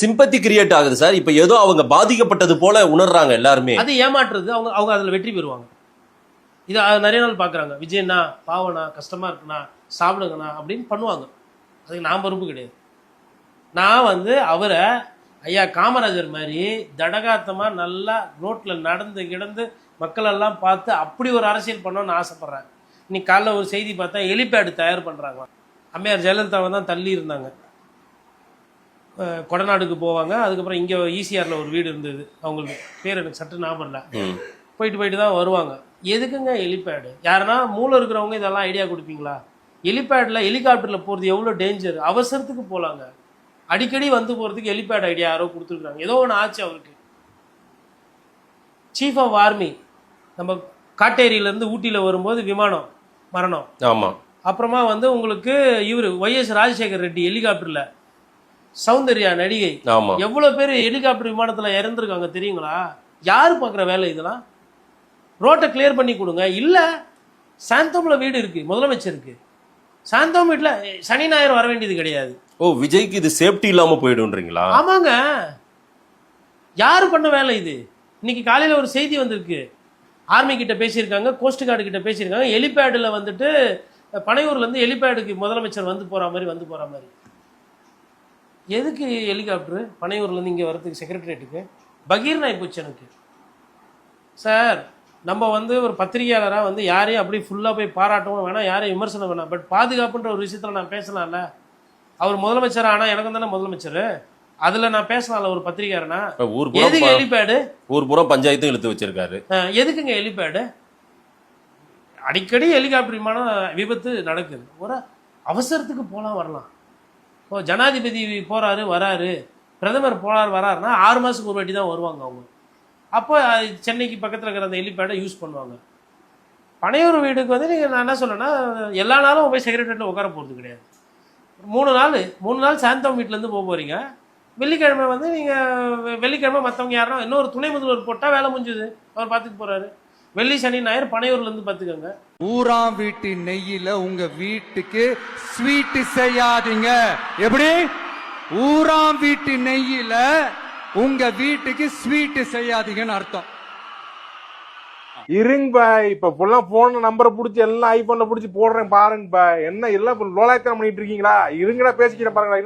Sympathy create ஆகுது sir. இப்ப ஏதோ அவங்க பாதிக்கப்பட்டது போல உணர்றாங்க எல்லாருமே. அது ஏமாற்றுறது. அவங்க அதுல வெற்றி பெறுவாங்க. இது நிறைய நாள் பாக்குறாங்க. விஜயண்ணா பாவனா கஷ்டமா இருக்குண்ணா சாப்பிடுங்கண்ணா அப்படின்னு பண்ணுவாங்க. அதுக்கு நான் பொறுப்பு கிடையாது. நான் அவரை ஐயா காமராஜர் மாதிரி தடகாத்தமா நல்லா ரோட்ல நடந்து கிடந்து மக்கள் எல்லாம் பார்த்து அப்படி ஒரு அரசியல் பண்ணணும்னு ஆசைப்படுறேன். இன்னைக்கு காலைல ஒரு செய்தி பார்த்தா ஹெலிபேடு தயார் பண்றாங்க. அம்மையார் ஜெயலலிதாவை தான் தள்ளி இருந்தாங்க. கொடநாடுக்கு போவாங்க. அதுக்கப்புறம் இங்கே ஈசிஆரில் ஒரு வீடு இருந்தது. அவங்களுக்கு பேர் எனக்கு சட்டு ஞாபகம் இல்லை. போயிட்டு தான் வருவாங்க. எதுக்குங்க ஹெலிபேடு? யாருன்னா மூளை இருக்கிறவங்க இதெல்லாம் ஐடியா கொடுப்பீங்களா? ஹெலிபேடில் ஹெலிகாப்டரில் போகிறது எவ்வளோ டேஞ்சர். அவசரத்துக்கு போகலாங்க. அடிக்கடி போகிறதுக்கு ஹெலிபேட் ஐடியா யாரோ கொடுத்துருக்குறாங்க. ஏதோ ஒன்று ஆச்சு அவருக்கு. சீஃப் ஆஃப் ஆர்மி நம்ம காட்டேரியிலேருந்து ஊட்டியில் வரும்போது விமானம் மரணம். ஆமாம். அப்புறமா உங்களுக்கு இவர் YS ராஜசேகர் ரெட்டி ஹெலிகாப்டரில், சௌந்தர்யா நடிகை, எவ்வளோ பேர் ஹெலிகாப்டர் விமானத்தில் இறந்துருக்காங்க தெரியுங்களா? யார் பார்க்குற வேலை இதெல்லாம்? ரோட்டை கிளியர் பண்ணி கொடுங்க. இல்லை சாந்தோமில் வீடு இருக்குது முதலமைச்சருக்கு. சாந்தோம் வீட்டில் சனி ஞாயிறு வர வேண்டியது கிடையாது. ஓ, விஜய்க்கு இது சேஃப்டி இல்லாமல் போயிடும்ன்றீங்களா? ஆமாங்க. யாரு பண்ண வேலை இது? இன்னைக்கு காலையில் ஒரு செய்தி வந்திருக்கு. ஆர்மி கிட்ட பேசியிருக்காங்க, கோஸ்ட் கார்டு கிட்ட பேசியிருக்காங்க. ஹெலிபேடில் பனையூர்லேருந்து ஹெலிபேடுக்கு முதலமைச்சர் போகிற மாதிரி. எதுக்கு ஹெலிகாப்டரு பனையூர்லேருந்து இங்கே வரதுக்கு? செக்ரட்டரியேட்டுக்கு பகீர் நாய் போச்சு எனக்கு. சார் நம்ம ஒரு பத்திரிகையாளராக யாரையும் அப்படி ஃபுல்லாக போய் பாராட்டவும் வேணாம், யாரையும் விமர்சனம் வேணாம். பட் பாதுகாப்புன்ற ஒரு விஷயத்தில் நான் பேசலாம்ல. அவர் முதலமைச்சர் ஆனால் எனக்கும் தானே முதலமைச்சர். அதில் நான் பேசலாம்ல ஒரு பத்திரிகையாளனா. எதுக்கு ஹெலிபேடு? ஊர் பூரா பஞ்சாயத்தும் இழுத்து வச்சிருக்காரு. எதுக்குங்க ஹெலிபேடு? அடிக்கடி ஹெலிகாப்டர் விமானம் விபத்து நடக்குது. ஒரு அவசரத்துக்கு போகலாம் வரலாம். இப்போ ஜனாதிபதி போகிறாரு வராரு, பிரதமர் வராருன்னா 6 மாதத்துக்கு ஒரு வாட்டி தான் வருவாங்க அவங்க. அப்போ சென்னைக்கு பக்கத்தில் இருக்கிற அந்த ஹெலிபேடை யூஸ் பண்ணுவாங்க. பனையூர் வீடுக்கு நீங்கள் நான் என்ன சொல்லேன்னா, எல்லா நாளும் போய் செக்ரட்டரியேட்டில் உட்கார போகிறது கிடையாது. 3 நாள் சாந்தோம் வீட்டிலேருந்து போகிறீங்க. வெள்ளிக்கிழமை நீங்கள் வெள்ளிக்கிழமை மற்றவங்க யாருன்னா இன்னொரு துணை முதல்வர் போட்டால் வேலை முடிஞ்சுது. அவர் பார்த்துட்டு போகிறாரு. வெள்ளி சனி ஞாயிறு பனையூர்லேருந்து பார்த்துக்கோங்க. ஊராம் வீட்டு நெய்யில உங்க வீட்டுக்கு ஸ்வீட் செய்யாதீங்க. எப்படி? ஊராம் வீட்டு நெய்யில உங்க வீட்டுக்கு ஸ்வீட் செய்யாதீங்கன்னு அர்த்தம். இருங்க பாய், இப்ப போன நம்பரை புடிச்சு எல்லாம் ஐபோன்ல புடிச்சு போடுறேன் பாருங்க பாய். என்ன எல்லாம் லோலாயத்தனம் பண்ணிட்டு இருக்கீங்களா? இருங்கடா பேசிக்கிறேன் பாருங்க.